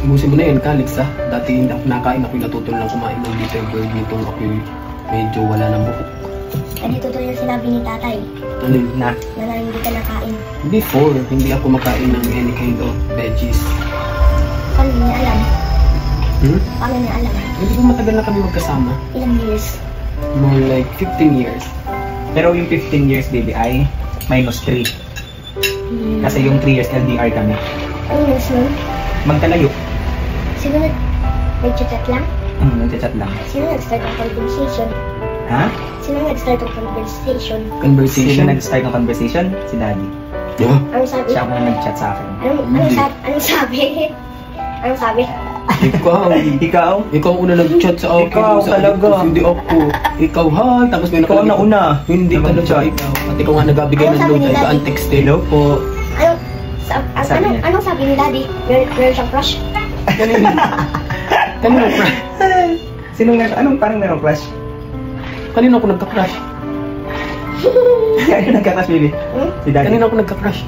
Busin mo na yun, Calix ha. Dati hindi ako nakain, ako'y natutol lang kumain ng bitter gourd nitong ako'y medyo wala ng buhok. Ano totoo yung sinabi ni tatay? Ano yun? Na hindi ka nakain. Before, hindi ako makain ng any kind of veggies. Paano niya alam? Paano niya alam? Hindi ko matagal na kami magkasama. Ilang years? More like 15 years. Pero yung 15 years, baby, ay -3. Kasi yung 3 years LDR kami. Ano years nun? Magkalayo. Sino nag-chat lang? Nagchat lang. Sino nag-start ng conversation? Ha? Sino nag-start ng conversation? Conversation? Sino nag-start ng conversation? Si Daddy. Yeah. Anong sabi? Siya ang nag-chat sa akin. Anong sabi? Anong sabi? Ikaw. Ikaw? Ikaw ang una nag-chat sa akin. Ikaw talaga. Hindi ako. Ikaw ha. Tapos may Ikaw ang nauna. Hindi talaga ikaw. At ikaw nga nagabigay ng load. Ikaw ang text. Hello po. Anong sabi ni Daddy? Meron siyang crush? Kanino? Kanino crush? Anong parang meron crush? Kanino ako nagka-crush? Kanino nagka-crush, baby? Si Daddy. Kanino ako nagka-crush?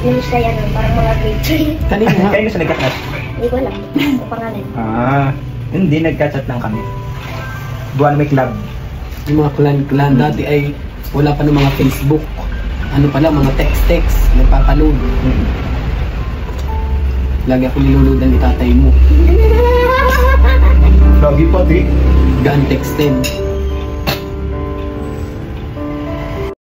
Yung kaya nun, parang mga grade 3. Kanino nga? Kanino siya nagka-crush? Hindi ko alam. Ang pangalan. Hindi, nagka-chat lang kami. Buwan may club. Yung mga clan dati ay wala pa ng mga Facebook. Ano pala, mga text. Nagpapaload. Lagi ako niluludan ni tatay mo. Lagi pa, di. Gaan texted.